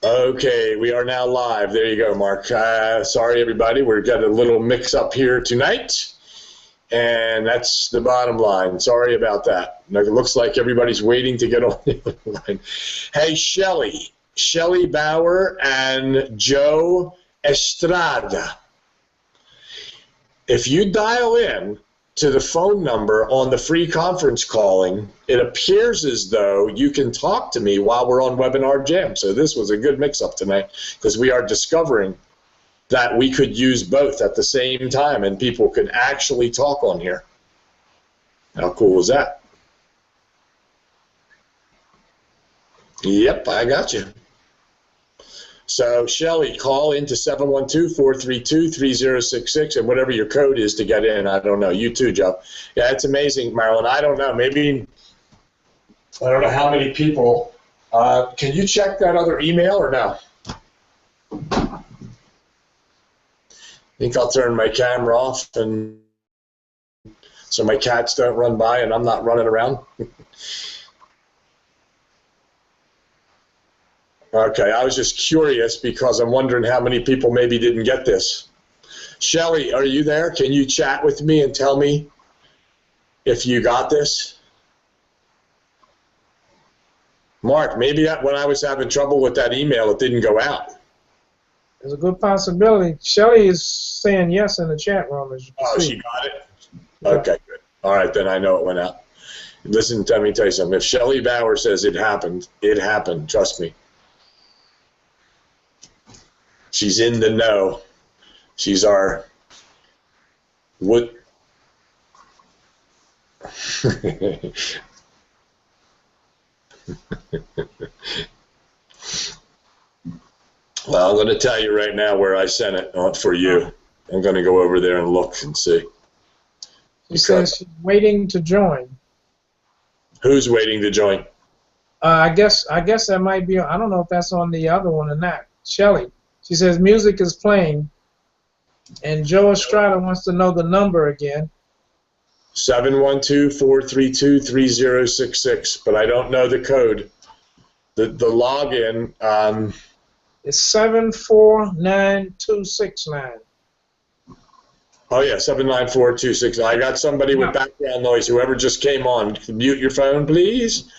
Okay, we are now live. There you go, Mark. Sorry, everybody. We've got a little mix-up here tonight, and that's the bottom line. Sorry about that. It looks like everybody's waiting to get on the other line. Hey, Shelley Bauer and Joe Estrada. If you dial in to the phone number on the free conference calling, it appears as though you can talk to me while we're on Webinar Jam. So this was a good mix-up tonight because we are discovering that we could use both at the same time and people could actually talk on here. How cool is that? Yep, I got you. So, Shelley, call into 712-432-3066 and whatever your code is to get in. I don't know. You too, Joe. Yeah, it's amazing, Marilyn. I don't know. Maybe, I don't know how many people. Can you check that other email or no? I think I'll turn my camera off and so my cats don't run by and I'm not running around. Okay, I was just curious because I'm wondering how many people maybe didn't get this. Shelley, are you there? Can you chat with me and tell me if you got this? Mark, maybe when I was having trouble with that email, it didn't go out. There's a good possibility. Shelley is saying yes in the chat room, as you can see. She got it? Okay, good. All right, then I know it went out. Listen, let me tell you something. If Shelley Bauer says it happened, trust me. She's in the know. She's our what? Well, I'm going to tell you right now where I sent it for you. I'm going to go over there and look and see. She says she's waiting to join. Who's waiting to join? I guess that might be. I don't know if that's on the other one or not. Shelley. She says music is playing, and Joe Estrada wants to know the number again. 712-432-3066, but I don't know the code. The login. It's 749269. Oh yeah, 79426. I got somebody with background noise. Whoever just came on, mute your phone, please.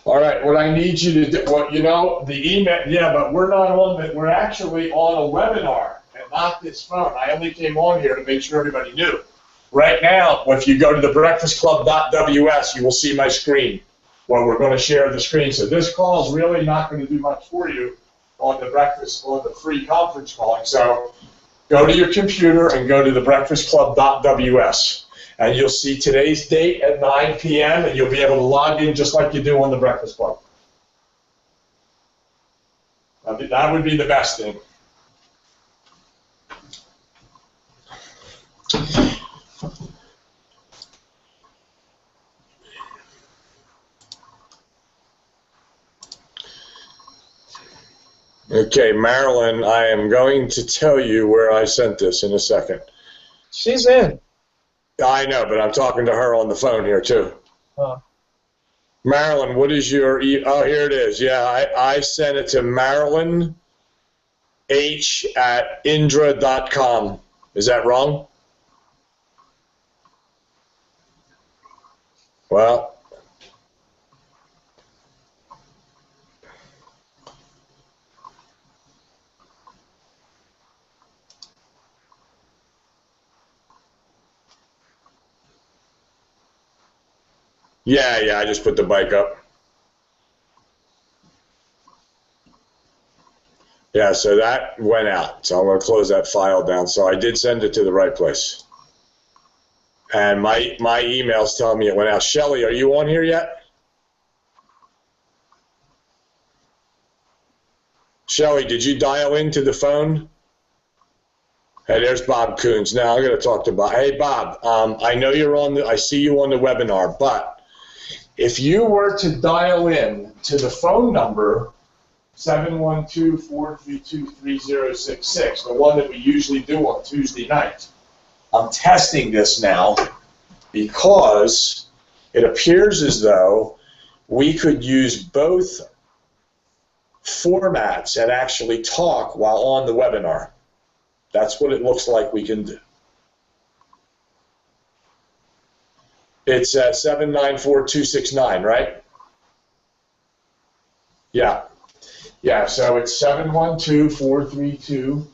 All right, what I need you to do, well, you know, the email, yeah, but we're not on we're actually on a webinar and not this phone. I only came on here to make sure everybody knew. Right now, if you go to the breakfastclub.ws, you will see my screen. Well, we're going to share the screen. So this call is really not going to do much for you on the free conference calling. So go to your computer and go to the breakfastclub.ws. And you'll see today's date at 9 p.m. and you'll be able to log in just like you do on the Breakfast Club. That would be the best thing. Okay, Marilyn, I am going to tell you where I sent this in a second. She's in. I know, but I'm talking to her on the phone here, too. Marilyn, what is your oh, here it is. Yeah, I sent it to Marilyn H@indra.com. Is that wrong? Well, yeah, I just put the bike up. Yeah, so that went out. So I'm going to close that file down. So I did send it to the right place. And my email's telling me it went out. Shelley, are you on here yet? Shelley, did you dial into the phone? Hey, there's Bob Coons. Now I'm going to talk to Bob. Hey, Bob, I know you're on I see you on the webinar, but if you were to dial in to the phone number 712-432-3066, the one that we usually do on Tuesday night, I'm testing this now because it appears as though we could use both formats and actually talk while on the webinar. That's what it looks like we can do. It's 794269, right? Yeah. Yeah, so it's 712432.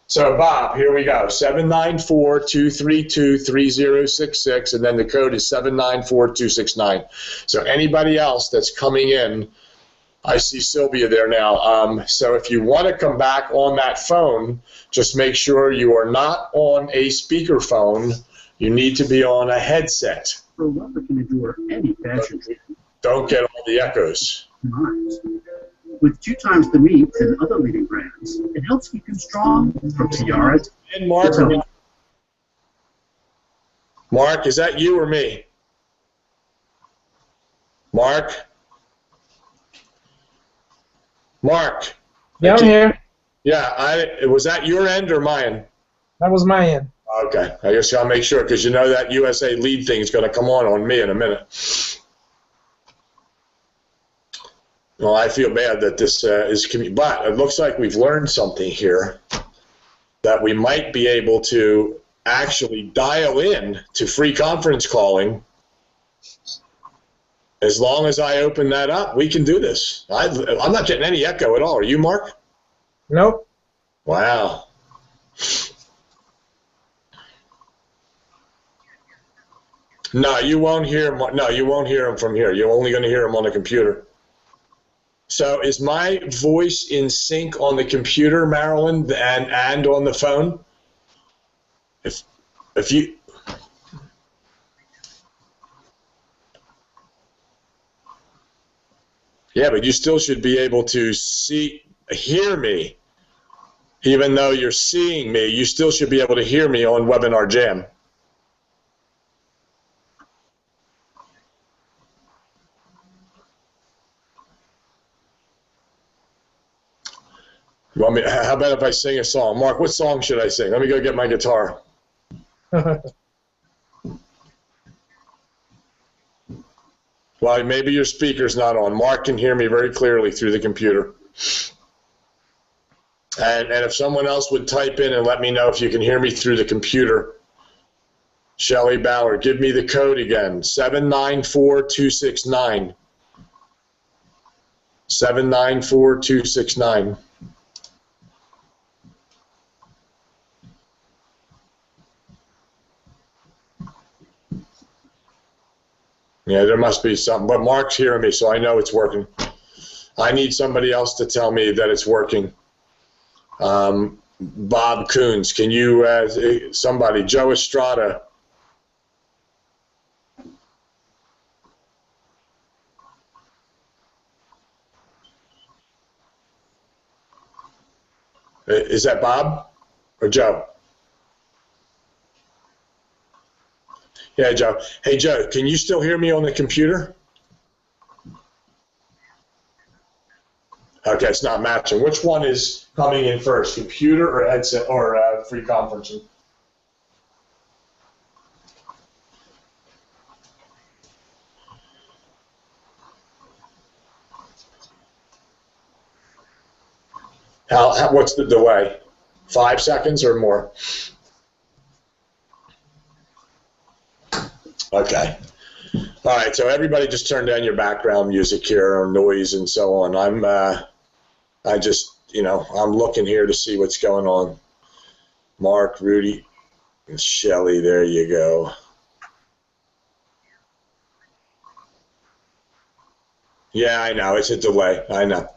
So Bob, here we go. 794-232-3066, and then the code is 794269. So anybody else that's coming in, I see Sylvia there now. So if you want to come back on that phone, just make sure you are not on a speakerphone. You need to be on a headset. For rubber can endure any fashion. Don't get all the echoes. With 2 times the meat and other leading brands, it helps keep you strong from tiaras. And Mark, Mark, is that you or me? Mark? Mark? Yeah, I'm here. Yeah, was that your end or mine? That was my end. Okay, I just gotta make sure, because you know that USA lead thing is gonna come on me in a minute. Well, I feel bad that this is, but it looks like we've learned something here, that we might be able to actually dial in to free conference calling. As long as I open that up, we can do this. I'm not getting any echo at all. Are you, Mark? Nope. Wow. No, you won't hear him. No, you won't hear him from here. You're only going to hear him on the computer. So is my voice in sync on the computer, Marilyn, and on the phone? If you... Yeah, but you still should be able to hear me. Even though you're seeing me, you still should be able to hear me on Webinar Jam. You want me, how about if I sing a song? Mark, what song should I sing? Let me go get my guitar. Well, maybe your speaker's not on. Mark can hear me very clearly through the computer. And if someone else would type in and let me know if you can hear me through the computer. Shelley Bauer, give me the code again. 794269. 794269. Yeah, there must be something, but Mark's hearing me, so I know it's working. I need somebody else to tell me that it's working. Bob Coons, can you, somebody, Joe Estrada. Is that Bob or Joe? Yeah, Joe. Hey, Joe, can you still hear me on the computer? Okay, it's not matching. Which one is coming in first, computer or headset or free conferencing? What's the delay? 5 seconds or more? Okay. All right, so everybody just turn down your background music here or noise and so on. I just, I'm looking here to see what's going on. Mark, Rudy, and Shelley, there you go. Yeah, I know, it's a delay, I know.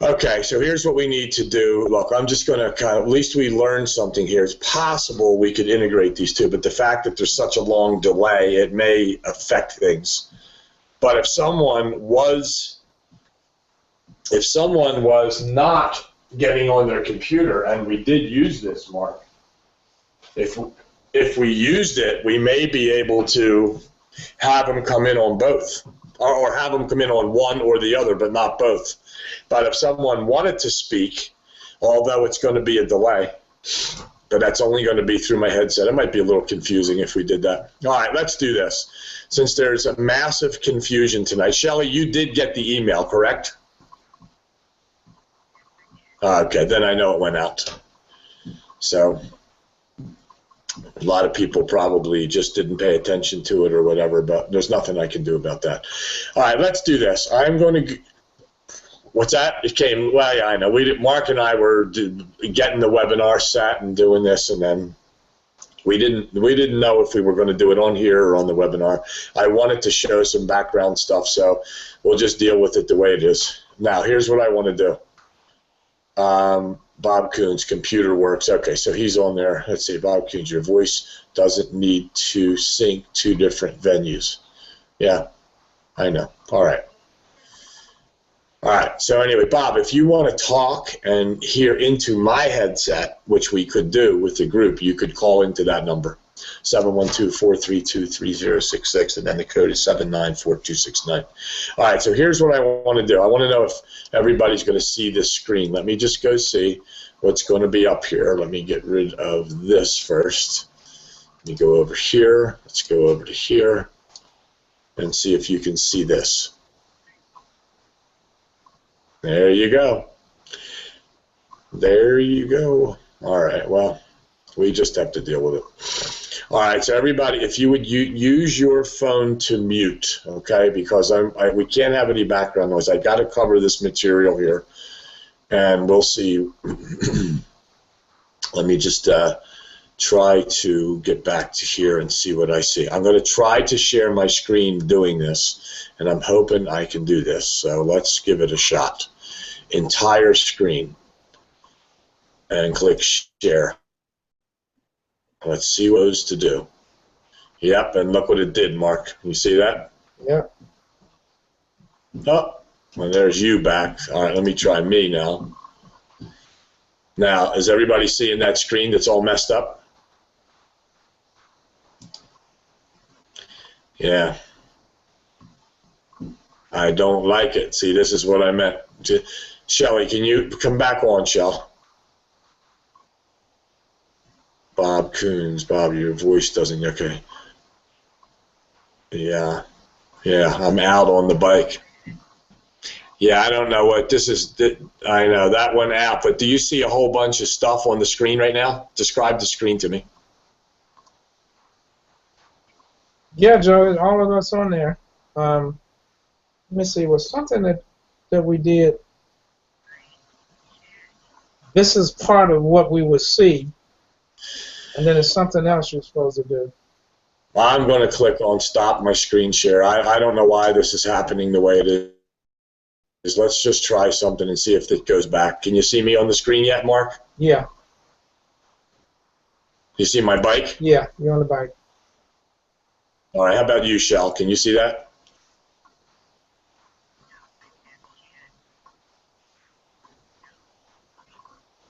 Okay, so here's what we need to do. Look, I'm just going to at least we learned something here. It's possible we could integrate these two, but the fact that there's such a long delay, it may affect things. But if someone was not getting on their computer, and we did use this, Mark, if we used it, we may be able to have them come in on both, or have them come in on one or the other, but not both. But if someone wanted to speak, although it's going to be a delay, but that's only going to be through my headset. It might be a little confusing if we did that. All right, let's do this. Since there's a massive confusion tonight, Shelley, you did get the email, correct? Okay, then I know it went out. So a lot of people probably just didn't pay attention to it or whatever, but there's nothing I can do about that. All right, let's do this. I'm going to... What's that? It came, well, yeah, I know. Mark and I were getting the webinar set and doing this, and then we didn't know if we were going to do it on here or on the webinar. I wanted to show some background stuff, so we'll just deal with it the way it is. Now, here's what I want to do. Bob Coons, computer works. Okay, so he's on there. Let's see, Bob Coons, your voice doesn't need to sync two different venues. Yeah, I know. All right. All right, so anyway, Bob, if you want to talk and hear into my headset, which we could do with the group, you could call into that number, 712-432-3066, and then the code is 794269. All right, so here's what I want to do. I want to know if everybody's going to see this screen. Let me just go see what's going to be up here. Let me get rid of this first. Let me go over here. Let's go over to here and see if you can see this. There you go. There you go. All right, well, we just have to deal with it. All right, so everybody, if you would use your phone to mute, okay, because we can't have any background noise. I got to cover this material here, and we'll see. Let me just try to get back to here and see what I see. I'm going to try to share my screen doing this, and I'm hoping I can do this, so let's give it a shot. Entire screen, and click share. Let's see what it was to do. Yep, and look what it did, Mark. You see that? Yep. Oh, well, there's you back. All right, let me try me now. Now, is everybody seeing that screen that's all messed up? Yeah. I don't like it. See, this is what I meant. Shelley, can you come back on, Shell? Bob Coons. Bob, your voice doesn't, okay. Yeah, I'm out on the bike. Yeah, I don't know what this is. I know that went out, but do you see a whole bunch of stuff on the screen right now? Describe the screen to me. Yeah, Joe, all of us on there. Let me see, was something that we did. This is part of what we would see, and then there's something else you're supposed to do. I'm going to click on stop my screen share. I don't know why this is happening the way it is. Let's just try something and see if it goes back. Can you see me on the screen yet, Mark? Yeah. You see my bike? Yeah, you're on the bike. All right, how about you, Shell? Can you see that?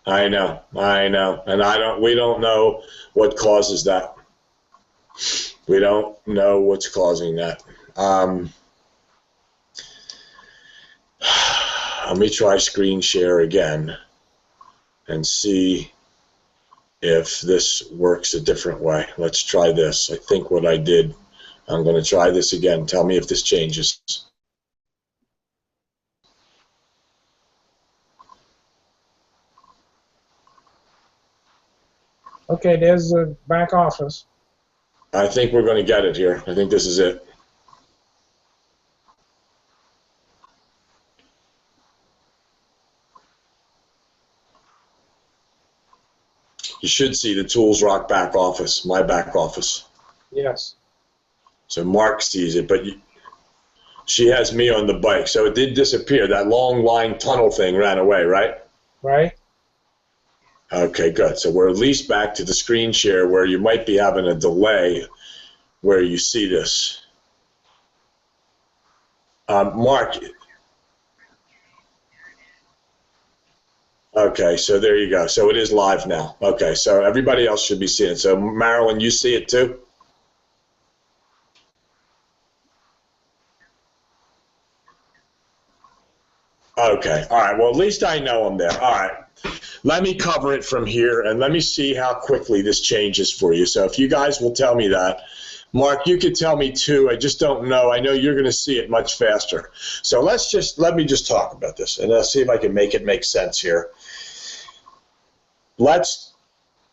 I know, and we don't know what causes that. We don't know what's causing that. Let me try screen share again and see if this works a different way. Let's try this. I think what I did, I'm going to try this again. Tell me if this changes. Okay, there's the back office. I think we're going to get it here. I think this is it. You should see the Tools Rock back office, my back office. Yes. So Mark sees it, but she has me on the bike. So it did disappear. That long line tunnel thing ran away, right? Right. Okay, good. So we're at least back to the screen share where you might be having a delay where you see this. Mark. Okay, so there you go. So it is live now. Okay, so everybody else should be seeing it. So Marilyn, you see it too? Okay. All right. Well, at least I know them there. All right. Let me cover it from here, and let me see how quickly this changes for you. So if you guys will tell me that. Mark, you could tell me too. I just don't know. I know you're going to see it much faster. So let me just talk about this, and let's see if I can make it make sense here. Let's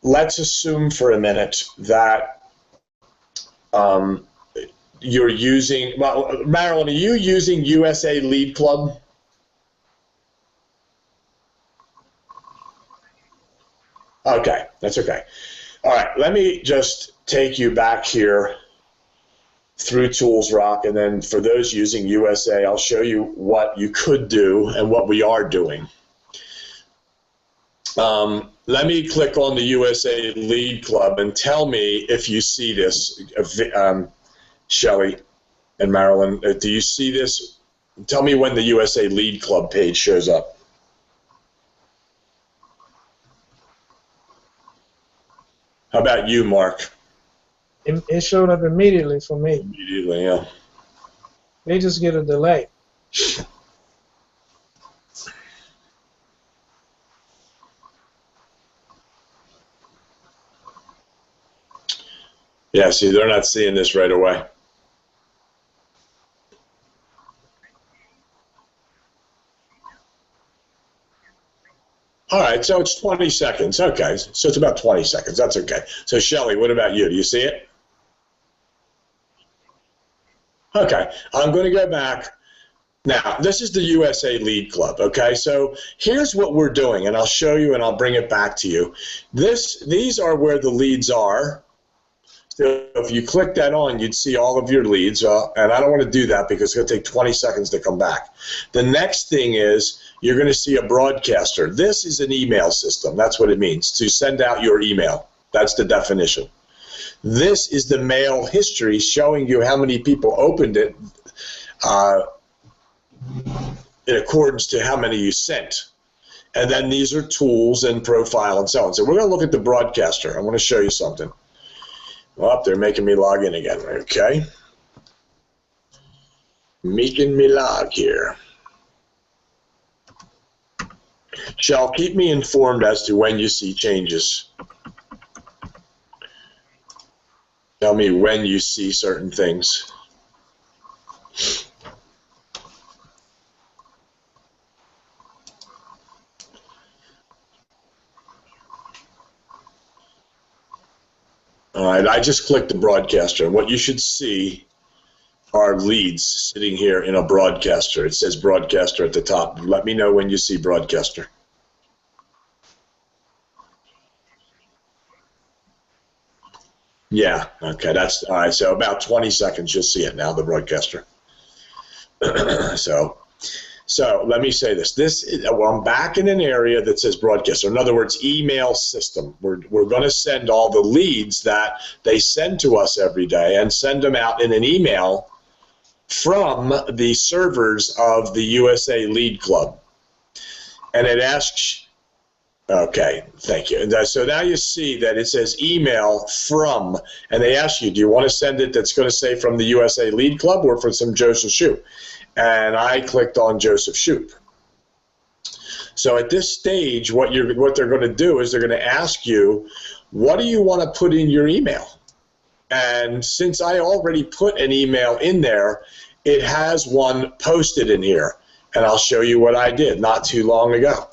assume for a minute that you're using, well, Marilyn, are you using USA Lead Club? Okay, that's okay. All right, let me just take you back here through Tools Rock, and then for those using USA, I'll show you what you could do and what we are doing. Let me click on the USA Lead Club and tell me if you see this, Shelley and Marilyn. Do you see this? Tell me when the USA Lead Club page shows up. How about you, Mark? It showed up immediately for me. Immediately, yeah. They just get a delay. Yeah, see, they're not seeing this right away. All right, so it's 20 seconds. Okay, so it's about 20 seconds. That's okay. So, Shelley, what about you? Do you see it? Okay, I'm going to go back. Now, this is the USA Lead Club, okay? So here's what we're doing, and I'll show you and I'll bring it back to you. These are where the leads are. So if you click that on, you'd see all of your leads, and I don't want to do that because it's going to take 20 seconds to come back. The next thing is you're going to see a broadcaster. This is an email system. That's what it means, to send out your email. That's the definition. This is the mail history showing you how many people opened it in accordance to how many you sent. And then these are tools and profile and so on. So we're going to look at the broadcaster. I want to show you something. Well, they're making me log in again. Okay. Making me log here. Shall keep me informed as to when you see changes. Tell me when you see certain things. All right, I just clicked the broadcaster, and what you should see are leads sitting here in a broadcaster. It says broadcaster at the top. Let me know when you see broadcaster. Yeah, okay, that's all right. So about 20 seconds, you'll see it now, the broadcaster. So let me say this. Well, I'm back in an area that says broadcaster. In other words, email system. We're going to send all the leads that they send to us every day and send them out in an email from the servers of the USA Lead Club. And it asks, okay, thank you. And so now you see that it says email from, and they ask you, do you want to send it that's going to say from the USA Lead Club or from some Joseph Shoup? And I clicked on Joseph Shoup. So at this stage, what they're going to do is they're going to ask you, what do you want to put in your email? And since I already put an email in there, it has one posted in here. And I'll show you what I did not too long ago.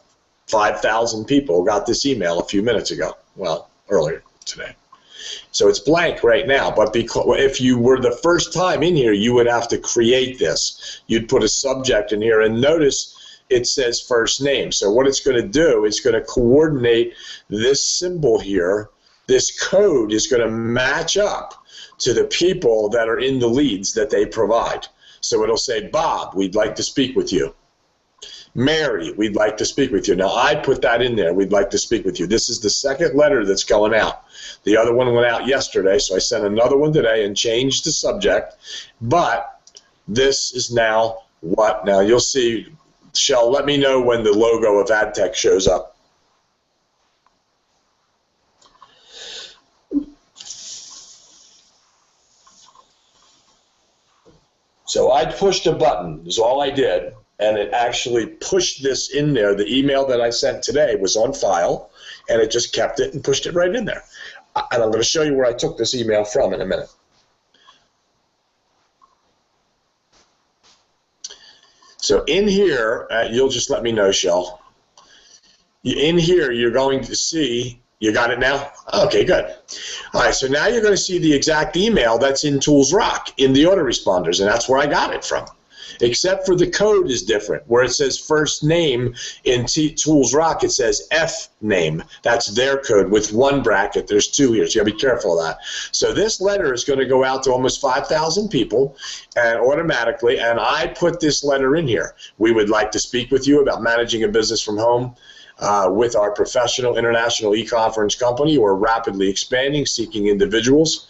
5,000 people got this email a few minutes ago. Well, earlier today. So it's blank right now, but if you were the first time in here, you would have to create this. You'd put a subject in here, and notice it says first name. So what it's going to do, it's going to coordinate this symbol here. This code is going to match up to the people that are in the leads that they provide. So it'll say, Bob, we'd like to speak with you. Mary, we'd like to speak with you. Now, I put that in there, we'd like to speak with you. This is the second letter that's going out. The other one went out yesterday, so I sent another one today and changed the subject. But this is now what? Now, you'll see, Shell, let me know when the logo of ADTECH shows up. So I pushed a button, is all I did. and it actually pushed this in there. The email that I sent today was on file, and it just kept it and pushed it right in there. And I'm going to show you where I took this email from in a minute. So in here, you'll just let me know, Shell. In here, you're going to see, you got it now? Okay, good. All right, so now you're going to see the exact email that's in Tools Rock in the autoresponders, and that's where I got it from. Except for the code is different. Where it says first name in Tools Rock, it says F name. That's their code with one bracket. There's two here, so you gotta be careful of that. So this letter is going to go out to almost 5,000 people and automatically, and I put this letter in here. We would like to speak with you about managing a business from home. With our professional international e-conference company, we're rapidly expanding, seeking individuals.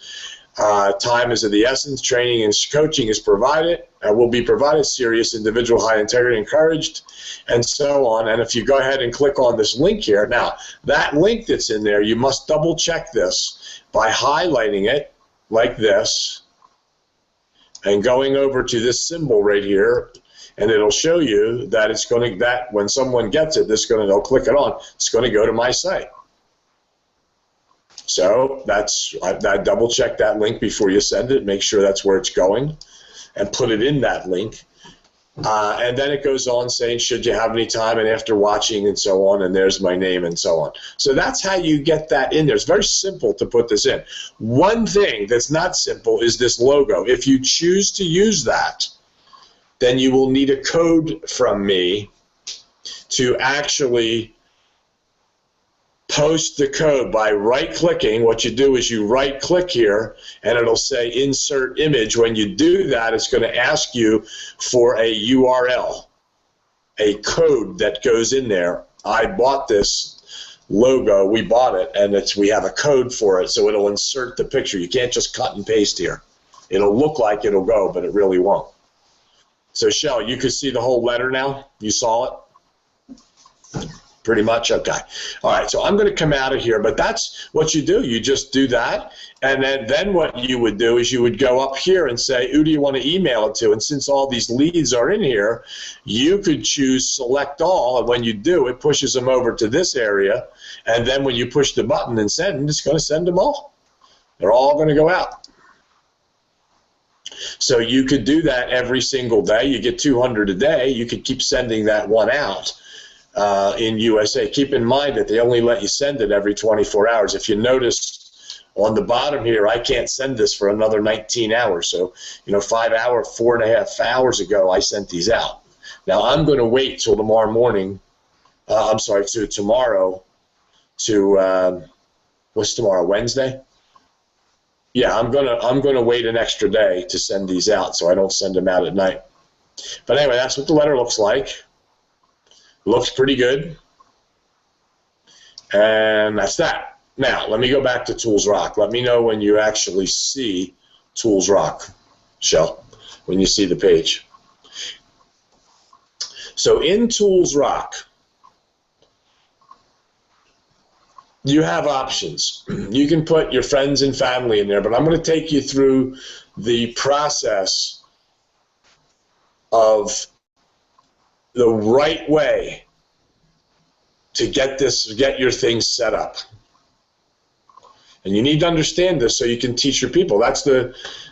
Time is of the essence. Training and coaching is provided. Will be provided. Serious individual, high integrity, encouraged, and so on. And if you go ahead and click on this link here, now that link that's in there, you must double check this by highlighting it like this and going over to this symbol right here. And it'll show you that it's going to, that when someone gets it, they'll click it on, it's going to go to my site. So I double check that link before you send it, make sure that's where it's going, and put it in that link. And then it goes on saying, should you have any time, and after watching, and so on, and there's my name, and so on. So that's how you get that in there. It's very simple to put this in. One thing that's not simple is this logo. If you choose to use that, then you will need a code from me to actually post the code by right-clicking. What you do is you right-click here, and it'll say Insert Image. When you do that, it's going to ask you for a URL, a code that goes in there. I bought this logo. We bought it, and we have a code for it, so it'll insert the picture. You can't just cut and paste here. It'll look like it'll go, but it really won't. So, Shell, you could see the whole letter now? You saw it? Pretty much? Okay. All right, so I'm going to come out of here, but that's what you do. You just do that, and then what you would do is you would go up here and say, who do you want to email it to? And since all these leads are in here, you could choose Select All, and when you do, it pushes them over to this area, and then when you push the button and send, it's going to send them all. They're all going to go out. So you could do that every single day. You get 200 a day. You could keep sending that one out in USA. Keep in mind that they only let you send it every 24 hours. If you notice on the bottom here, I can't send this for another 19 hours. So, 4.5 hours ago, I sent these out. Now, I'm going to wait till tomorrow morning. To tomorrow to, what's tomorrow, Wednesday? Yeah, I'm gonna wait an extra day to send these out, so I don't send them out at night. But anyway, that's what the letter looks like. Looks pretty good, and that's that. Now, let me go back to Tools Rock. Let me know when you actually see Tools Rock, Shell, when you see the page. So in Tools Rock, you have options. You can put your friends and family in there, but I'm going to take you through the process of the right way to get your things set up. And you need to understand this so you can teach your people. I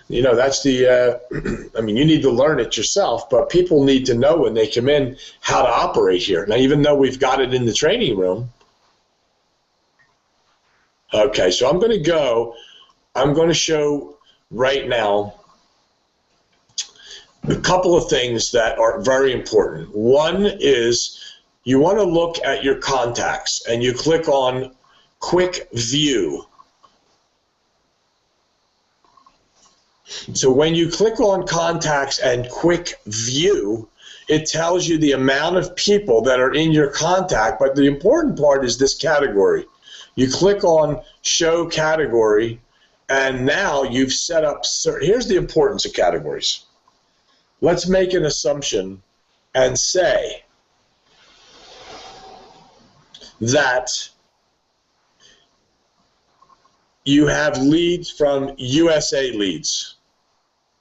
mean, you need to learn it yourself, but people need to know when they come in how to operate here. Now, even though we've got it in the training room, okay, so I'm going to show right now a couple of things that are very important. One is you want to look at your contacts, and you click on Quick View. So when you click on Contacts and Quick View, it tells you the amount of people that are in your contact, but the important part is this category. You click on Show Category, and now you've set up, here's the importance of categories. Let's make an assumption and say that you have leads from USA leads.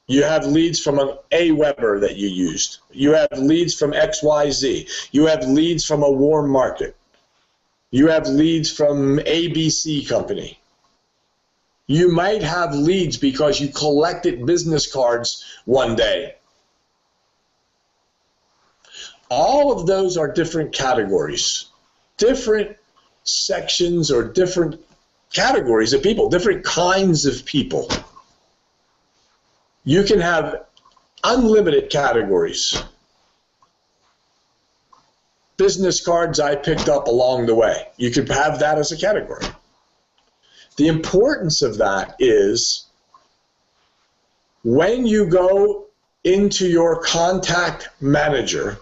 You have leads from an AWeber that you used. You have leads from XYZ. You have leads from a warm market. You have leads from ABC company. You might have leads because you collected business cards one day. All of those are different categories, different sections or different categories of people, different kinds of people. You can have unlimited categories. Business cards I picked up along the way. You could have that as a category. The importance of that is when you go into your contact manager,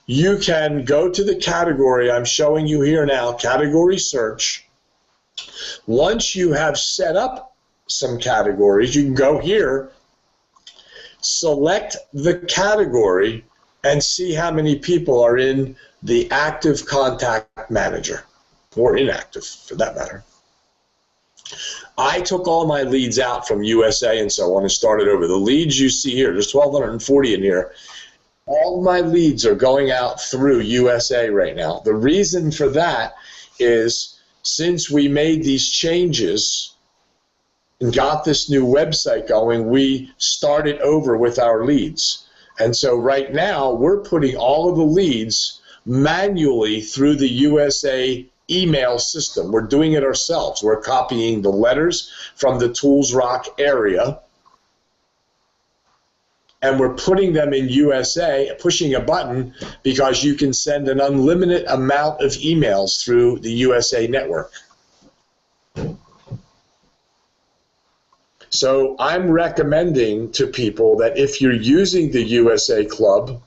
you can go to the category I'm showing you here now, category search. Once you have set up some categories, you can go here, select the category, and see how many people are in the active contact manager, or inactive for that matter. I took all my leads out from USA and so on and started over. The leads you see here, there's 1,240 in here. All my leads are going out through USA right now. The reason for that is since we made these changes and got this new website going, we started over with our leads. And so right now, we're putting all of the leads manually through the USA email system. We're doing it ourselves. We're copying the letters from the Tools Rock area, and we're putting them in USA, pushing a button, because you can send an unlimited amount of emails through the USA network. So I'm recommending to people that if you're using the USA Club,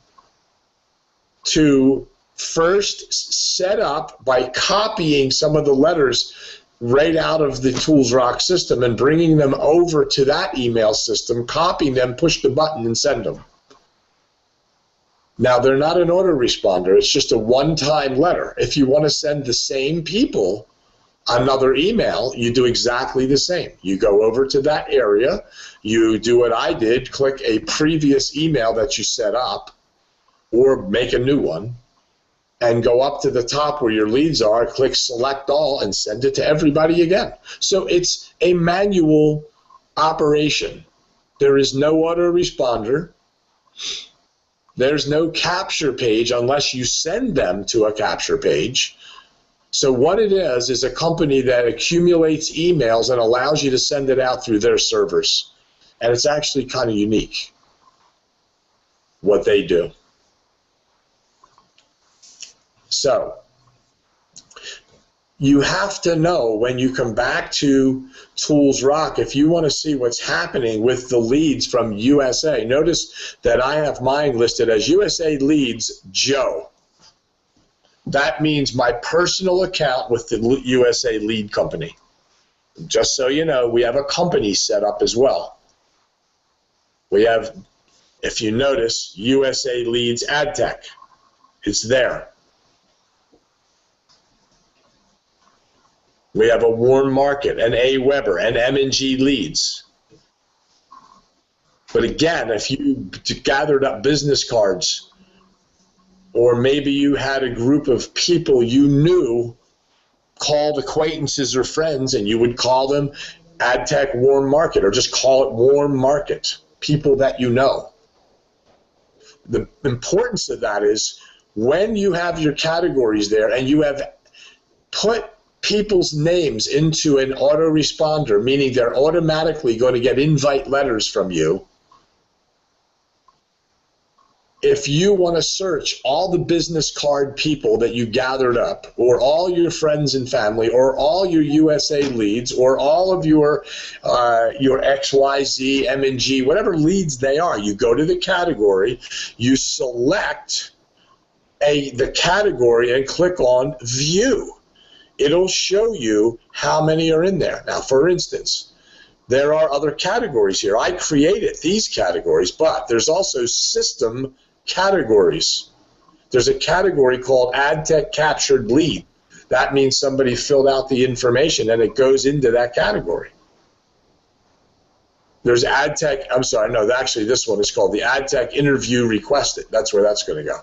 to first set up by copying some of the letters right out of the Tools Rock system and bringing them over to that email system, copying them, push the button, and send them. Now, they're not an autoresponder. It's just a one-time letter. If you want to send the same people another email, you do exactly the same. You go over to that area, you do what I did, click a previous email that you set up, or make a new one, and go up to the top where your leads are, click select all, and send it to everybody again. So it's a manual operation. There is no autoresponder. There's no capture page unless you send them to a capture page. So what it is a company that accumulates emails and allows you to send it out through their servers. And it's actually kind of unique what they do. So you have to know when you come back to Tools Rock, if you want to see what's happening with the leads from USA. Notice that I have mine listed as USA Leads Joe. That means my personal account with the USA Lead Company. Just so you know, we have a company set up as well. We have, if you notice, USA Leads ADTECH. It's there. We have a warm market, an AWeber, and M&G leads. But again, if you gathered up business cards, or maybe you had a group of people you knew called acquaintances or friends, and you would call them ADTECH Warm Market, or just call it Warm Market, people that you know. The importance of that is when you have your categories there and you have put people's names into an autoresponder, meaning they're automatically going to get invite letters from you. If you want to search all the business card people that you gathered up, or all your friends and family, or all your USA leads, or all of your XYZ, M&G, whatever leads they are, you go to the category, you select the category and click on View. It'll show you how many are in there. Now, for instance, there are other categories here. I created these categories, but there's also system categories. There's a category called ADTECH Captured Lead. That means somebody filled out the information and it goes into that category. There's ADTECH, I'm sorry, no, actually this one is called the ADTECH Interview Requested. That's where that's going to go.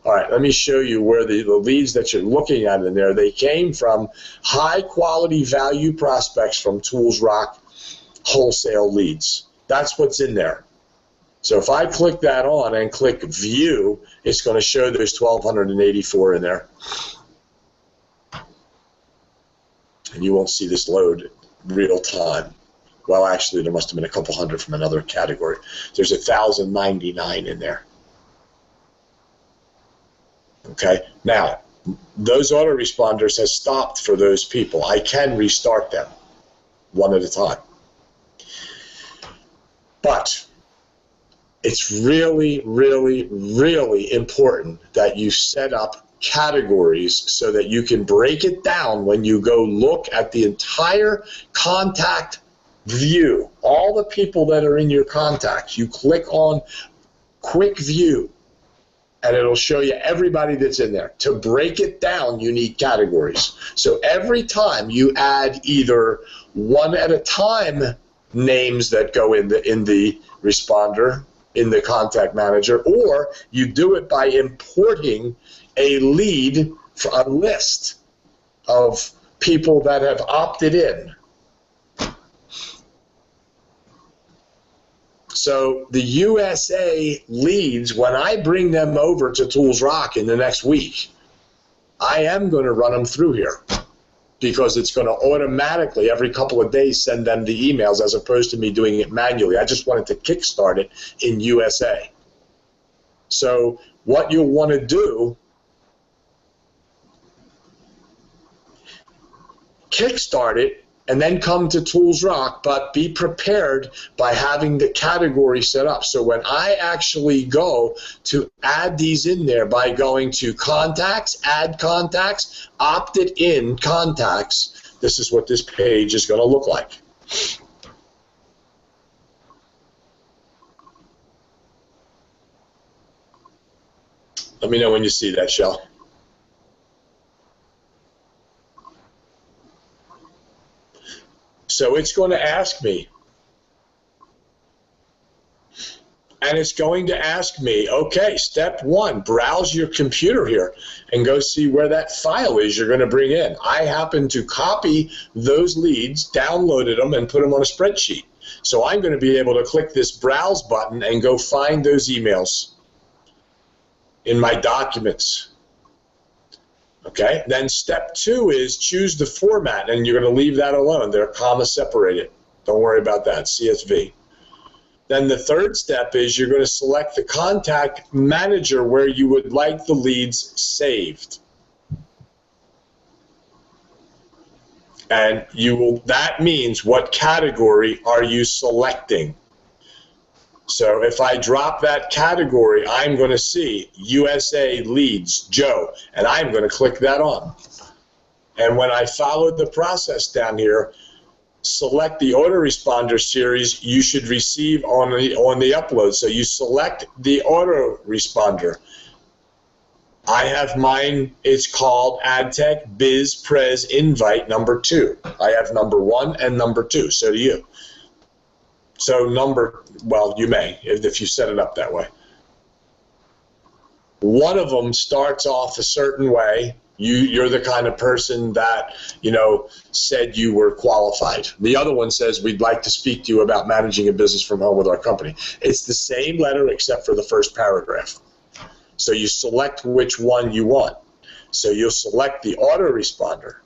All right, let me show you where the leads that you're looking at in there, they came from high quality value prospects from Tools Rock wholesale leads. That's what's in there. So if I click that on and click view, it's going to show there's 1,284 in there. And you won't see this load real time. Well, actually, there must have been a couple hundred from another category. There's 1,099 in there. Okay, now, those autoresponders has stopped for those people. I can restart them one at a time. But it's really, really, really important that you set up categories so that you can break it down when you go look at the entire contact view, all the people that are in your contacts. You click on quick view and it'll show you everybody that's in there. To break it down, you need categories. So every time you add either one at a time names that go in the responder, in the contact manager, or you do it by importing a lead for a list of people that have opted in. So the USA leads, when I bring them over to Tools Rock in the next week, I am going to run them through here because it's going to automatically every couple of days send them the emails as opposed to me doing it manually. I just wanted to kickstart it in USA. So what you'll want to do, kickstart it and then come to Tools Rock, but be prepared by having the category set up. So when I actually go to add these in there by going to contacts, add contacts, opted in contacts, this is what this page is going to look like. Let me know when you see that, Shell. So it's going to ask me, and it's going to ask me, okay, step one, browse your computer here and go see where that file is you're going to bring in. I happen to copy those leads, downloaded them, and put them on a spreadsheet. So I'm going to be able to click this browse button and go find those emails in my documents. Okay, then step two is choose the format, and you're going to leave that alone. They're comma separated. Don't worry about that, CSV. Then the third step is you're going to select the contact manager where you would like the leads saved. And you will, that means what category are you selecting? So if I drop that category, I'm going to see USA leads, Joe, and I'm going to click that on. And when I follow the process down here, select the autoresponder series you should receive on the upload. So you select the autoresponder. I have mine, it's called ADTECH Biz Pres Invite number 2. I have number 1 and number 2, so do you. So well, you may, if you set it up that way. One of them starts off a certain way. You're the kind of person that, said you were qualified. The other one says, we'd like to speak to you about managing a business from home with our company. It's the same letter except for the first paragraph. So you select which one you want. So you'll select the autoresponder.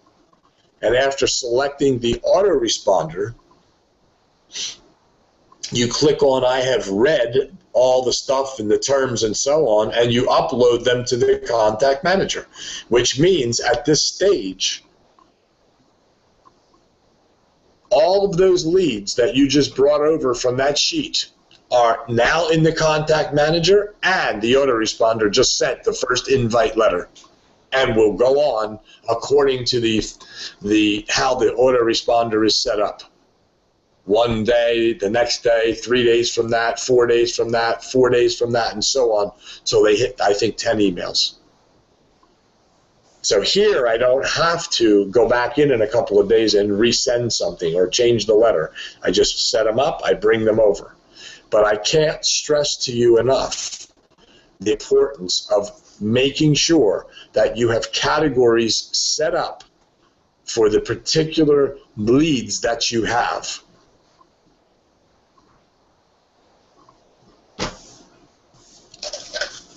And after selecting the autoresponder, you click on I have read all the stuff and the terms and so on, and you upload them to the contact manager, which means at this stage, all of those leads that you just brought over from that sheet are now in the contact manager, and the autoresponder just sent the first invite letter and will go on according to how the autoresponder is set up. 1 day, the next day, 3 days from that, 4 days from that, 4 days from that, and so on, till they hit, I think, 10 emails. So here I don't have to go back in a couple of days and resend something or change the letter. I just set them up, I bring them over. But I can't stress to you enough the importance of making sure that you have categories set up for the particular leads that you have.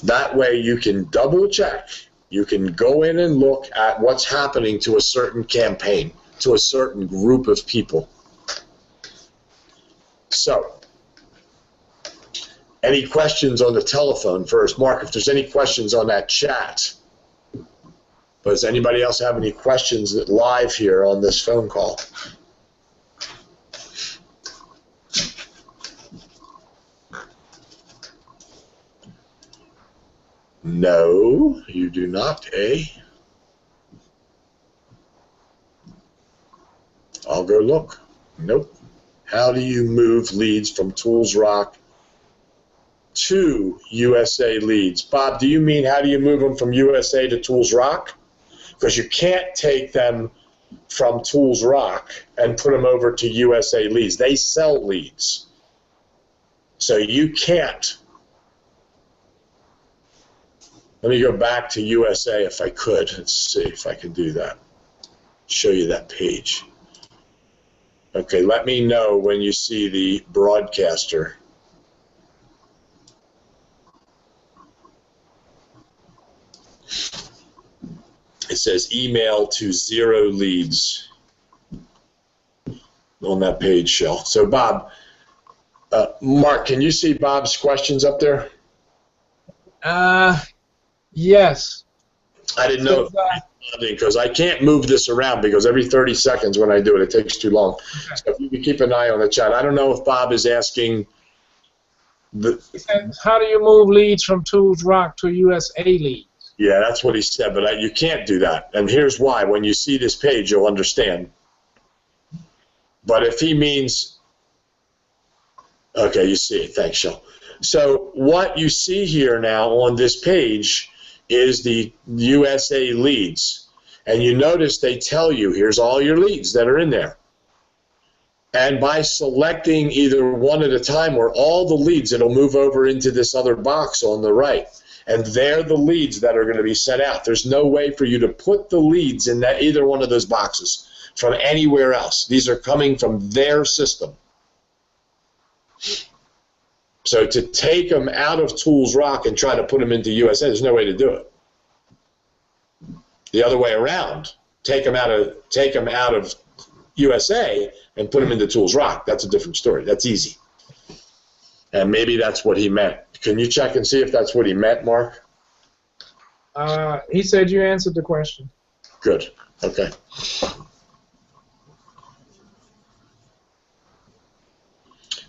That way you can double check. You can go in and look at what's happening to a certain campaign, to a certain group of people. So, any questions on the telephone first? Mark, if there's any questions on that chat. Does anybody else have any questions live here on this phone call? No, you do not, eh? I'll go look. Nope. How do you move leads from ToolsRock to USA leads? Bob, do you mean how do you move them from USA to ToolsRock? Because you can't take them from ToolsRock and put them over to USA leads. They sell leads. So you can't. Let me go back to USA if I could. Let's see if I can do that. Show you that page. Okay, let me know when you see the broadcaster. It says email to 0 leads on that page, Shell. So Bob, Mark, can you see Bob's questions up there? Yes. I didn't know because I can't move this around because every 30 seconds when I do it, it takes too long. Okay. So if you can keep an eye on the chat. I don't know if Bob is asking. How do you move leads from ToolsRock to USA leads? Yeah, that's what he said, but you can't do that. And here's why. When you see this page, you'll understand. But if he means, okay, you see it. Thanks, Shell. So what you see here now on this page is the USA leads. And you notice they tell you, here's all your leads that are in there. And by selecting either one at a time or all the leads, it'll move over into this other box on the right. And they're the leads that are going to be sent out. There's no way for you to put the leads in that either one of those boxes from anywhere else. These are coming from their system. So to take them out of ToolsRock and try to put them into USA, there's no way to do it. The other way around, take them out of USA and put them into ToolsRock. That's a different story. That's easy. And maybe that's what he meant. Can you check and see if that's what he meant, Mark? He said you answered the question. Good. Okay.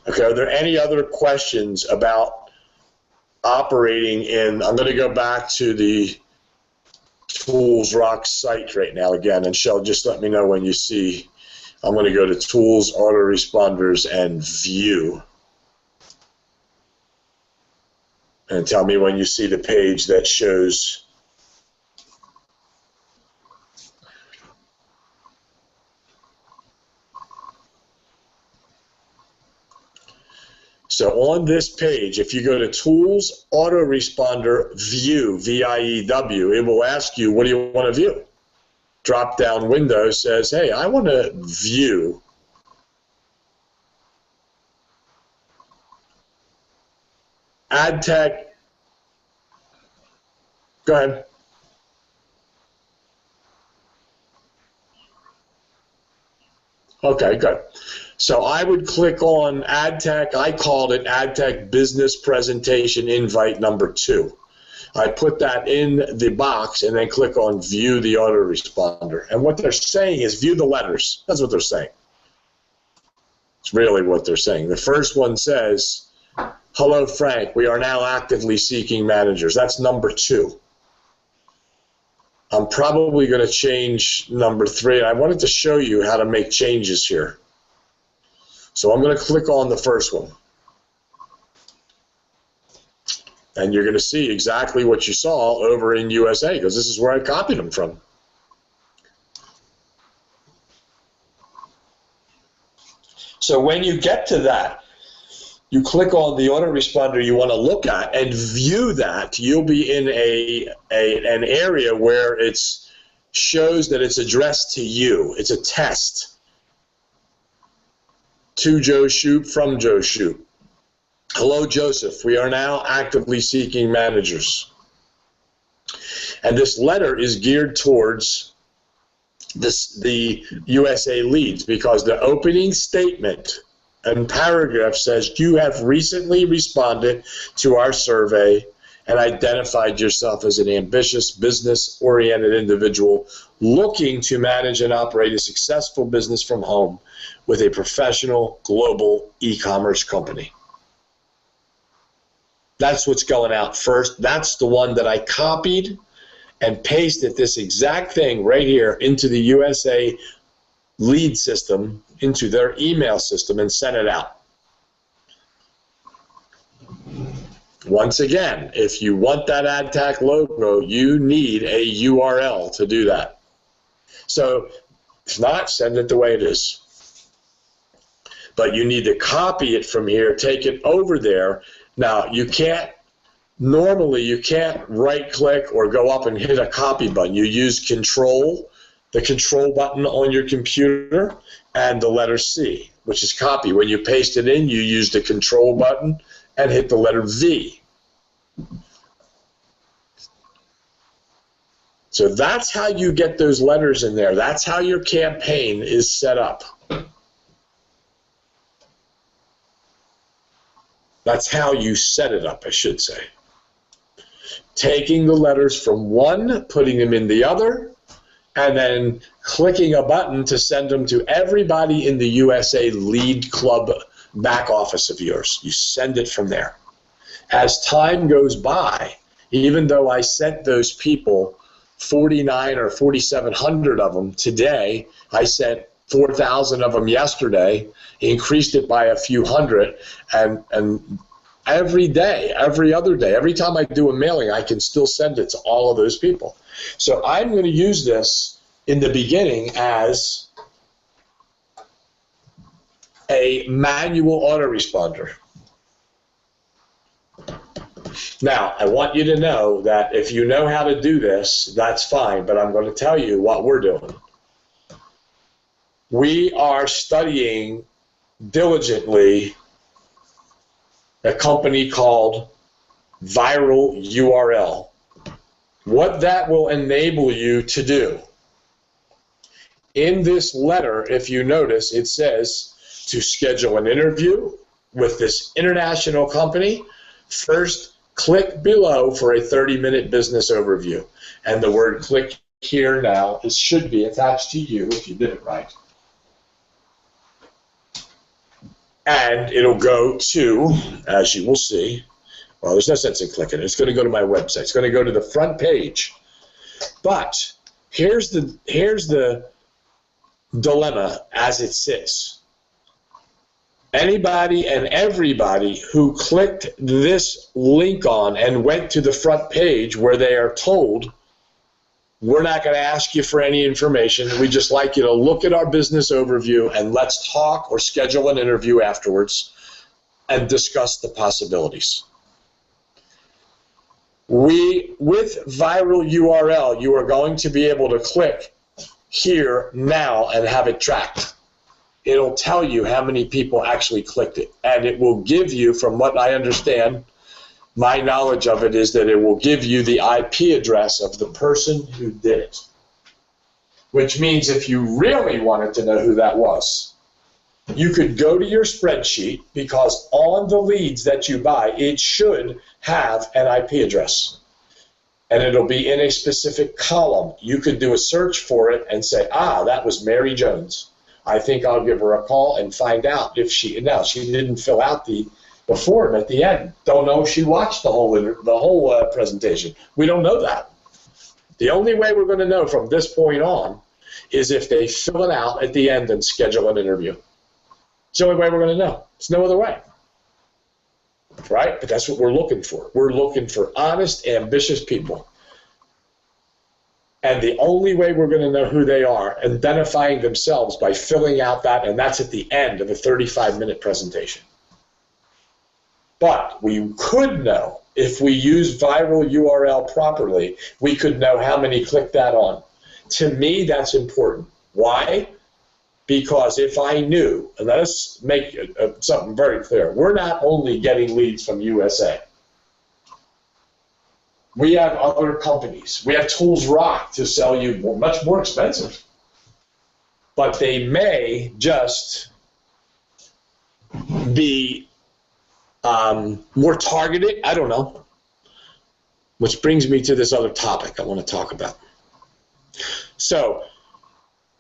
Okay, are there any other questions about operating in, I'm going to go back to the ToolsRock site right now again, and Shell, just let me know when you see, I'm going to go to Tools, Autoresponders, and View. And tell me when you see the page that shows so on this page, if you go to Tools, Autoresponder, View, V-I-E-W, it will ask you, what do you want to view? Drop-down window says, hey, I want to view ADTECH. Go ahead. Okay, good. So I would click on ADTECH. I called it ADTECH Business Presentation Invite number 2. I put that in the box and then click on View the Autoresponder. And what they're saying is view the letters. That's what they're saying. It's really what they're saying. The first one says, hello, Frank. We are now actively seeking managers. That's number 2. I'm probably going to change number 3. I wanted to show you how to make changes here. So I'm going to click on the first one. And you're going to see exactly what you saw over in USA, because this is where I copied them from. So when you get to that, you click on the autoresponder you want to look at and view that. You'll be in an area where it shows that it's addressed to you. It's a test. To Joe Shoup, from Joe Shoup. Hello, Joseph. We are now actively seeking managers. And this letter is geared towards the USA leads, because the opening statement and paragraph says, you have recently responded to our survey and identified yourself as an ambitious, business-oriented individual looking to manage and operate a successful business from home with a professional global e-commerce company. That's what's going out first. That's the one that I copied and pasted this exact thing right here into the USA lead system, into their email system, and sent it out. Once again, if you want that ADTECH logo, you need a URL to do that. So if not, send it the way it is. But you need to copy it from here, take it over there. Now, normally you can't right-click or go up and hit a copy button. You use the control button on your computer, and the letter C, which is copy. When you paste it in, you use the control button and hit the letter V. So that's how you get those letters in there. That's how your campaign is set up. That's how you set it up, I should say. Taking the letters from one, putting them in the other, and then clicking a button to send them to everybody in the USA Lead Club back office of yours. You send it from there. As time goes by, even though I sent those people 49 or 4,700 of them today, I sent 4,000 of them yesterday, increased it by a few hundred, and every day, every other day, every time I do a mailing, I can still send it to all of those people. So I'm going to use this in the beginning as a manual autoresponder. Now, I want you to know that if you know how to do this, that's fine, but I'm going to tell you what we're doing. We are studying diligently a company called Viral URL. What that will enable you to do. In this letter, if you notice, it says to schedule an interview with this international company. First, click below for a 30-minute business overview. And the word click here now, it should be attached to you if you did it right. And it'll go to, as you will see, well, there's no sense in clicking it. It's going to go to my website. It's going to go to the front page. But here's the dilemma as it sits. Anybody and everybody who clicked this link on and went to the front page where they are told, we're not going to ask you for any information. We'd just like you to look at our business overview and let's talk or schedule an interview afterwards and discuss the possibilities. With Viral URL, you are going to be able to click here now and have it tracked. It'll tell you how many people actually clicked it. And it will give you, from what I understand, my knowledge of it is that it will give you the IP address of the person who did it. Which means if you really wanted to know who that was, you could go to your spreadsheet, because on the leads that you buy, it should have an IP address. And it'll be in a specific column. You could do a search for it and say, ah, that was Mary Jones. I think I'll give her a call and find out if she didn't fill out the form at the end. Don't know if she watched the whole presentation. We don't know that. The only way we're going to know from this point on is if they fill it out at the end and schedule an interview. It's the only way we're going to know. There's no other way. Right? But that's what we're looking for. We're looking for honest, ambitious people. And the only way we're going to know who they are, identifying themselves by filling out that, and that's at the end of a 35-minute presentation. But we could know, if we use viral URL properly, we could know how many clicked that on. To me, that's important. Why? Because if I knew, and let us make something very clear, we're not only getting leads from USA. We have other companies. We have Tools Rock to sell you much more expensive. But they may just be more targeted. I don't know. Which brings me to this other topic I want to talk about. So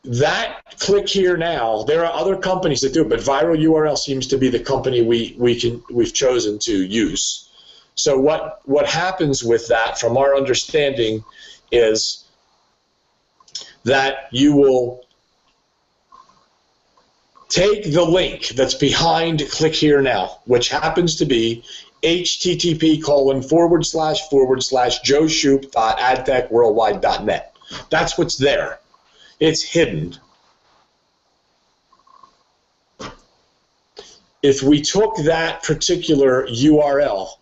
that click here now, there are other companies that do it, but Viral URL seems to be the company we've chosen to use. So what happens with that, from our understanding, is that you will take the link that's behind click here now, which happens to be http://joeshoop.adtechworldwide.net. That's what's there. It's hidden. If we took that particular URL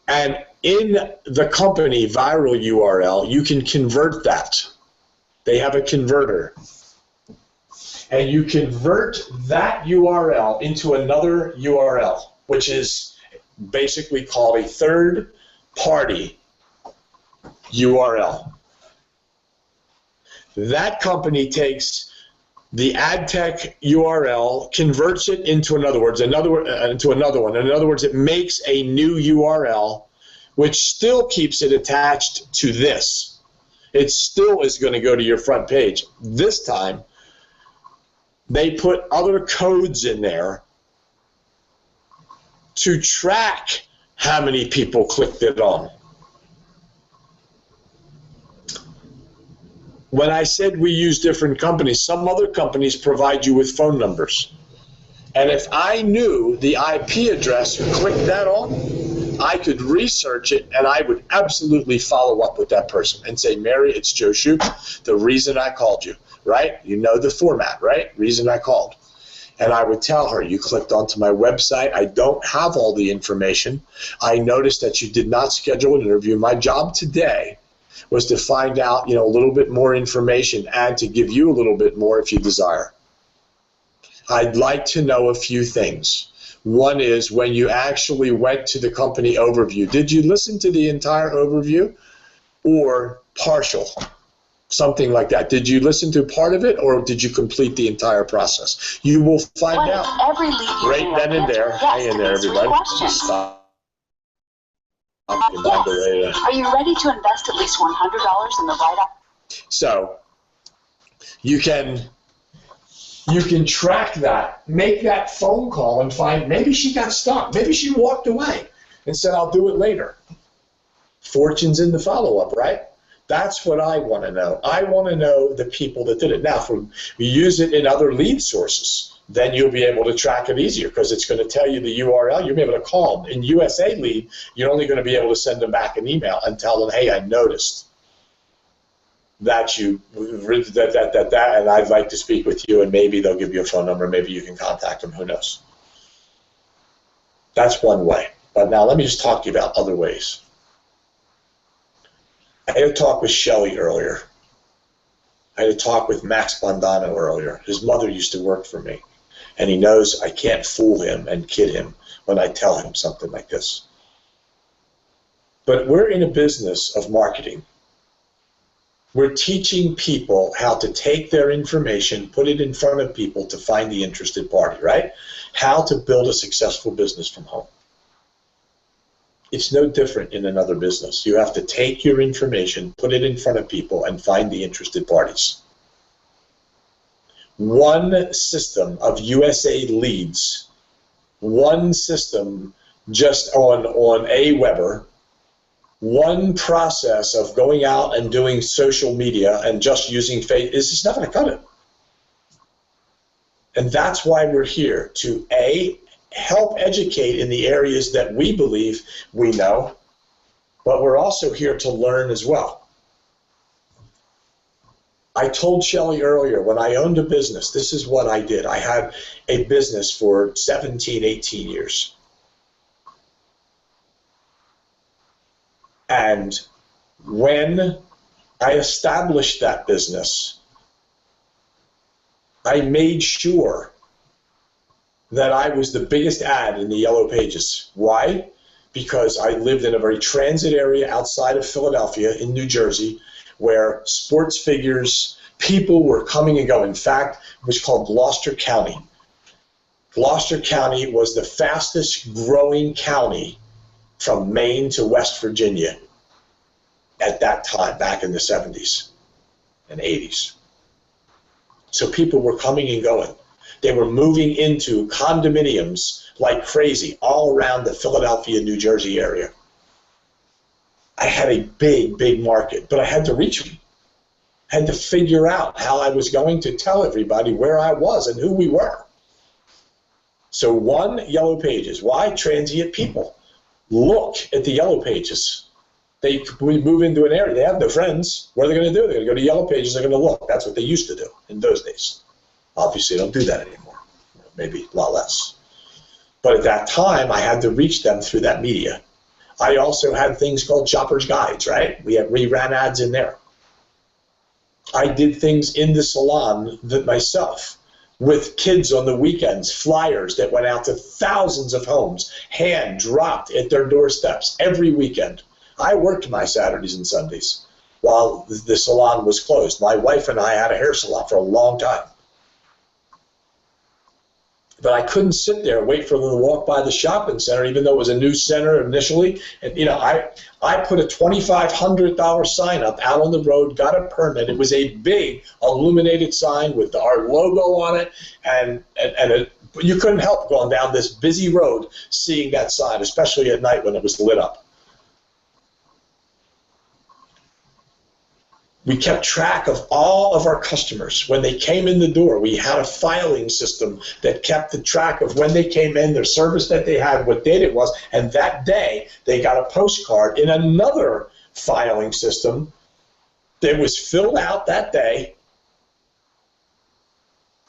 and in the company Viral URL, you can convert that. They have a converter. And you convert that URL into another URL, which is basically called a third-party URL. That company takes the ADTECH URL, converts it into another one. In other words, it makes a new URL, which still keeps it attached to this. It still is going to go to your front page. This time, they put other codes in there to track how many people clicked it on. When I said we use different companies, some other companies provide you with phone numbers. And if I knew the IP address who clicked that on, I could research it and I would absolutely follow up with that person and say, Mary, it's Joe Shoop, the reason I called you, right? You know the format, right? Reason I called. And I would tell her, you clicked onto my website. I don't have all the information. I noticed that you did not schedule an interview. My job today was to find out, a little bit more information and to give you a little bit more if you desire. I'd like to know a few things. One is, when you actually went to the company overview, did you listen to the entire overview or partial? Something like that. Did you listen to part of it, or did you complete the entire process? You will find out right then and there. Hang in there, everybody. Stop. Yes. Are you ready to invest at least $100 in the write-up? So you can track that, make that phone call and find, maybe she got stuck, maybe she walked away and said, I'll do it later. Fortune's in the follow-up, right? That's what I want to know. I want to know the people that did it. Now, if we use it in other lead sources, then you'll be able to track it easier, because it's going to tell you the URL. You'll be able to call them. In USA Lead, you're only going to be able to send them back an email and tell them, hey, I noticed that you and I'd like to speak with you, and maybe they'll give you a phone number. Maybe you can contact them. Who knows? That's one way. But now let me just talk to you about other ways. I had a talk with Shelley earlier. I had a talk with Max Bondano earlier. His mother used to work for me, and he knows I can't fool him and kid him when I tell him something like this. But we're in a business of marketing. We're teaching people how to take their information, put it in front of people to find the interested party, right? How to build a successful business from home. It's no different in another business. You have to take your information, put it in front of people, and find the interested parties. One system of USA Leads, one system just on Aweber, one process of going out and doing social media and just using Facebook is just not going to cut it. And that's why we're here, to help educate in the areas that we believe we know, but we're also here to learn as well. I told Shelley earlier, when I owned a business, this is what I did. I had a business for 17, 18 years. And when I established that business, I made sure that I was the biggest ad in the Yellow Pages. Why? Because I lived in a very transit area outside of Philadelphia in New Jersey, where sports figures, people were coming and going. In fact, it was called Gloucester County. Gloucester County was the fastest growing county from Maine to West Virginia at that time, back in the 70s and 80s. So people were coming and going. They were moving into condominiums like crazy all around the Philadelphia, New Jersey area. I had a big, big market, but I had to reach them. I had to figure out how I was going to tell everybody where I was and who we were. So one, Yellow Pages. Why? Transient people. Look at the Yellow Pages. We move into an area. They have no friends. What are they going to do? They're going to go to Yellow Pages. They're going to look. That's what they used to do in those days. Obviously, they don't do that anymore. Maybe a lot less. But at that time, I had to reach them through that media. I also had things called Shopper's Guides, right? We ran ads in there. I did things in the salon myself with kids on the weekends, flyers that went out to thousands of homes, hand-dropped at their doorsteps every weekend. I worked my Saturdays and Sundays while the salon was closed. My wife and I had a hair salon for a long time. But I couldn't sit there and wait for them to walk by the shopping center, even though it was a new center initially. And I put a $2,500 sign up out on the road, got a permit. It was a big illuminated sign with our logo on it, and you couldn't help going down this busy road seeing that sign, especially at night when it was lit up. We kept track of all of our customers. When they came in the door, we had a filing system that kept the track of when they came in, their service that they had, what date it was, and that day they got a postcard in another filing system that was filled out that day.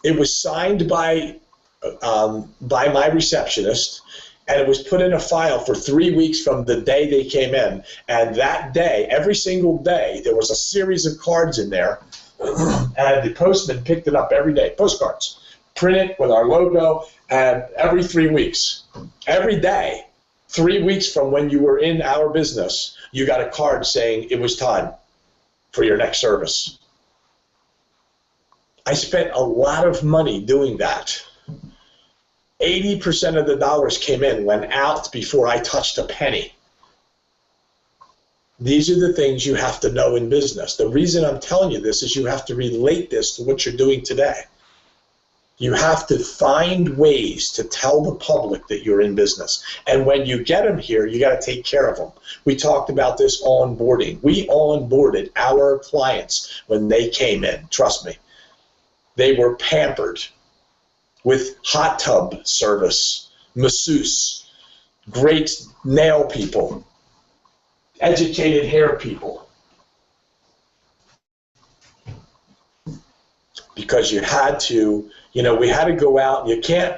It was signed by my receptionist, and it was put in a file for 3 weeks from the day they came in. And that day, every single day, there was a series of cards in there, and the postman picked it up every day, postcards, printed with our logo, and every 3 weeks. Every day, 3 weeks from when you were in our business, you got a card saying it was time for your next service. I spent a lot of money doing that. 80% of the dollars came in, went out before I touched a penny. These are the things you have to know in business. The reason I'm telling you this is you have to relate this to what you're doing today. You have to find ways to tell the public that you're in business. And when you get them here, you got to take care of them. We talked about this onboarding. We onboarded our clients when they came in. Trust me. They were pampered with hot tub service, masseuse, great nail people, educated hair people. Because you had to, we had to go out. You can't,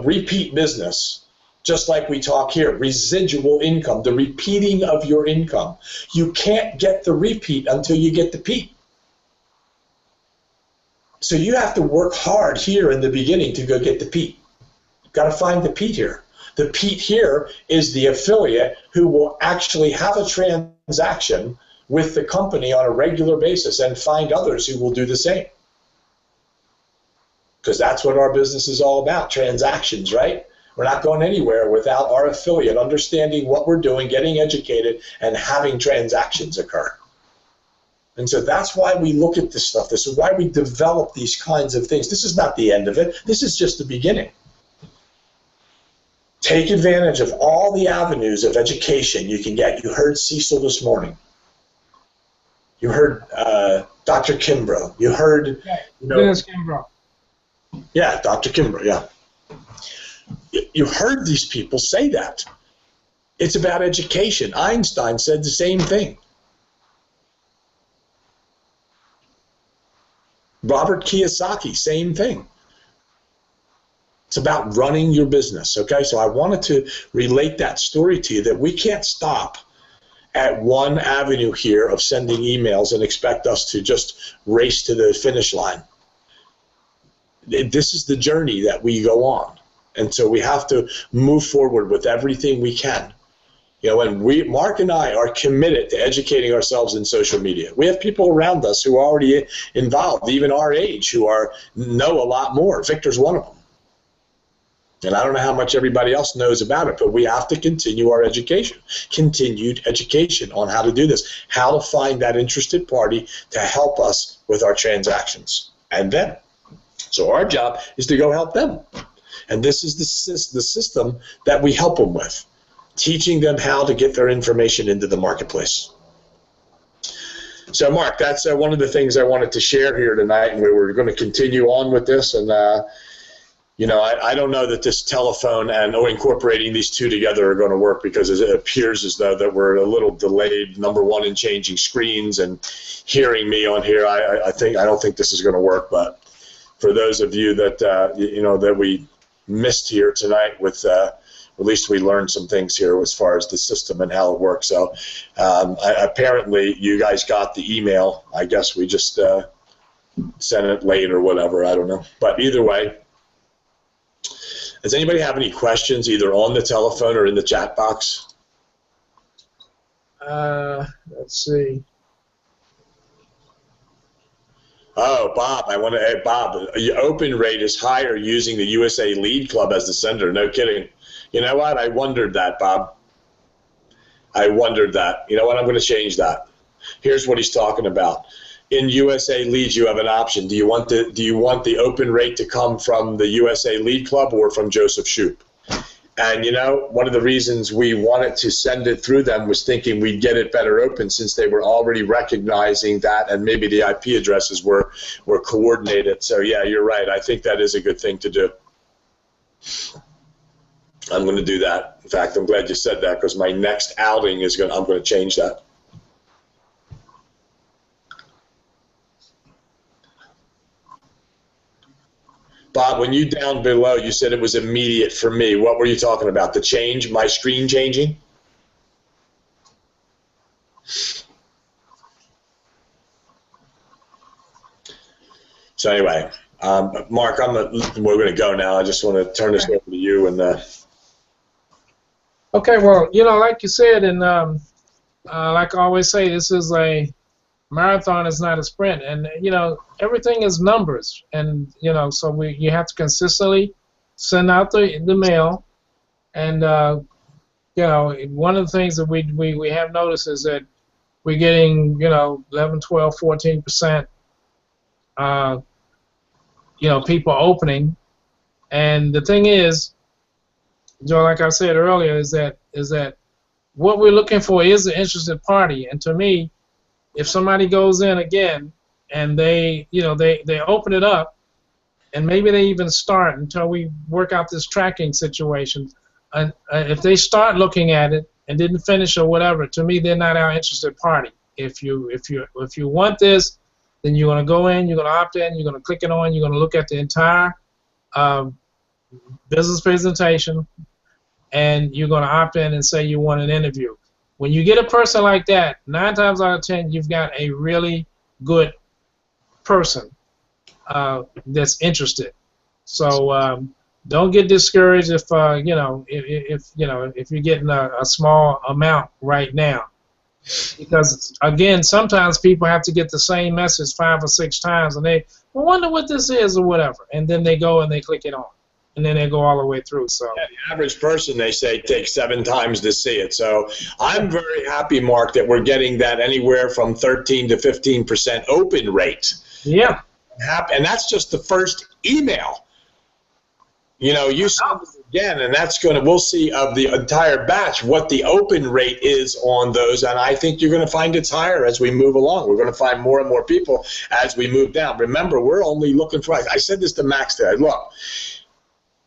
repeat business, just like we talk here, residual income, the repeating of your income. You can't get the repeat until you get the peak. So you have to work hard here in the beginning to go get the Pete. You've got to find the Pete here. The Pete here is the affiliate who will actually have a transaction with the company on a regular basis and find others who will do the same. Because that's what our business is all about, transactions, right? We're not going anywhere without our affiliate understanding what we're doing, getting educated, and having transactions occur. And so that's why we look at this stuff. This is why we develop these kinds of things. This is not the end of it. This is just the beginning. Take advantage of all the avenues of education you can get. You heard Cecil this morning. You heard Dr. Kimbrough. You heard, Dennis Kimbrough. Yeah, Dr. Kimbrough, yeah. You heard these people say that. It's about education. Einstein said the same thing. Robert Kiyosaki, same thing. It's about running your business, okay? So I wanted to relate that story to you, that we can't stop at one avenue here of sending emails and expect us to just race to the finish line. This is the journey that we go on. And so we have to move forward with everything we can. You know, and Mark and I are committed to educating ourselves in social media. We have people around us who are already involved, even our age, who know a lot more. Victor's one of them. And I don't know how much everybody else knows about it, but we have to continue our education, continued education on how to do this, how to find that interested party to help us with our transactions and them. So our job is to go help them. And this is the system that we help them with, teaching them how to get their information into the marketplace. So, Mark, that's one of the things I wanted to share here tonight, and we're going to continue on with this. And, you know, I don't know that this telephone and incorporating these two together are going to work, because it appears as though that we're a little delayed, number one, in changing screens and hearing me on here. I don't think this is going to work. But for those of you that, you know, that we missed here tonight with at least we learned some things here as far as the system and how it works. So apparently you guys got the email. I guess we just sent it late or whatever. I don't know. But either way, does anybody have any questions either on the telephone or in the chat box? Let's see. Oh, Bob, I want to add, Bob, your open rate is higher using the USA Lead Club as the sender. No kidding. You know what? I wondered that, Bob. I wondered that. You know what? I'm going to change that. Here's what he's talking about. In USA Leads, you have an option. Do you want the open rate to come from the USA Lead Club or from Joseph Shoup? And, you know, one of the reasons we wanted to send it through them was thinking we'd get it better open, since they were already recognizing that, and maybe the IP addresses were coordinated. So, yeah, you're right. I think that is a good thing to do. I'm going to do that. In fact, I'm glad you said that, because my next outing is I'm going to change that. Bob, when you down below, you said it was immediate for me. What were you talking about? The change, my screen changing? So anyway, Mark, we're going to go now. I just want to turn this over to you. And okay, well, you know, like you said, and like I always say, this is a marathon, is not a sprint. And, you know, everything is numbers. And, you know, so you have to consistently send out the mail. And, you know, one of the things that we have noticed is that we're getting, you know, 11, 12, 14%, you know, people opening. And the thing is, Joe, like I said earlier, is that what we're looking for is an interested party. And to me, if somebody goes in again and they, you know, they open it up, and maybe they even start until we work out this tracking situation. And if they start looking at it and didn't finish or whatever, to me, they're not our interested party. If you want this, then you're going to go in, you're going to opt in, you're going to click it on, you're going to look at the entire business presentation, and you're going to opt in and say you want an interview. When you get a person like that, 9 times out of 10, you've got a really good person that's interested. So don't get discouraged if you know, if you're getting a small amount right now, because again, sometimes people have to get the same message 5 or 6 times, and they wonder what this is or whatever, and then they go and they click it on. And then they go all the way through. So yeah, the average person, they say, takes 7 times to see it. So I'm very happy, Mark, that we're getting that anywhere from 13 to 15% open rate. Yeah. And that's just the first email. You know, you send it again, and that's going to, we'll see of the entire batch what the open rate is on those. And I think you're going to find it's higher as we move along. We're going to find more and more people as we move down. Remember, we're only looking for, I said this to Max today, look,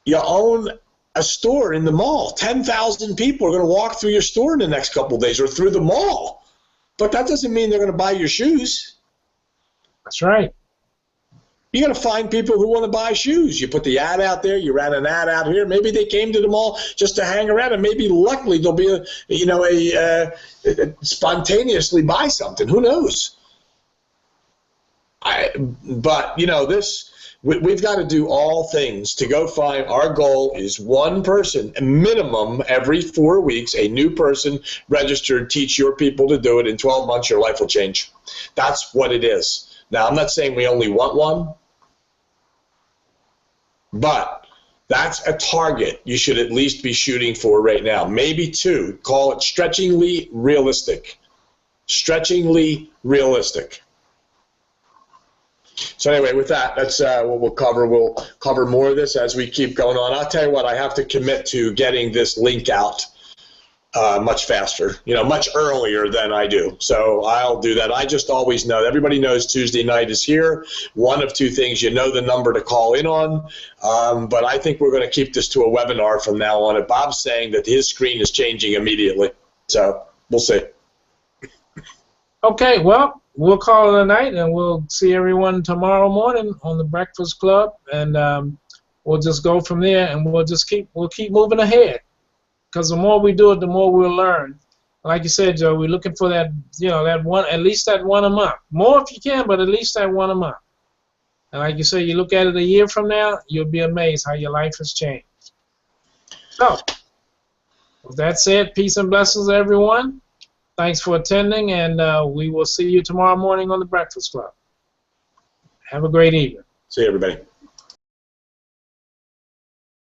you own a store in the mall. 10,000 people are going to walk through your store in the next couple of days, or through the mall. But that doesn't mean they're going to buy your shoes. That's right. You got to find people who want to buy shoes. You put the ad out there. You ran an ad out here. Maybe they came to the mall just to hang around, and maybe luckily there'll be a spontaneously buy something. Who knows? But we've got to do all things to go find. Our goal is one person, a minimum every 4 weeks, a new person registered. Teach your people to do it. In 12 months, your life will change. That's what it is. Now, I'm not saying we only want one, but that's a target you should at least be shooting for right now. Maybe 2. Call it stretchingly realistic. Stretchingly realistic. So anyway, with that, that's what we'll cover. We'll cover more of this as we keep going on. I'll tell you what, I have to commit to getting this link out much faster, much earlier than I do. So I'll do that. I just always know. Everybody knows Tuesday night is here. One of 2 things, you know the number to call in on. But I think we're going to keep this to a webinar from now on. And Bob's saying that his screen is changing immediately. So we'll see. Okay, well, we'll call it a night, and we'll see everyone tomorrow morning on the Breakfast Club, and we'll just go from there, and we'll keep moving ahead. Because the more we do it, the more we'll learn. Like you said, Joe, we're looking for that, that one, at least that one a month. More if you can, but at least that one a month. And like you say, you look at it a year from now, you'll be amazed how your life has changed. So, with that said, peace and blessings, everyone. Thanks for attending, and we will see you tomorrow morning on the Breakfast Club. Have a great evening. See you, everybody.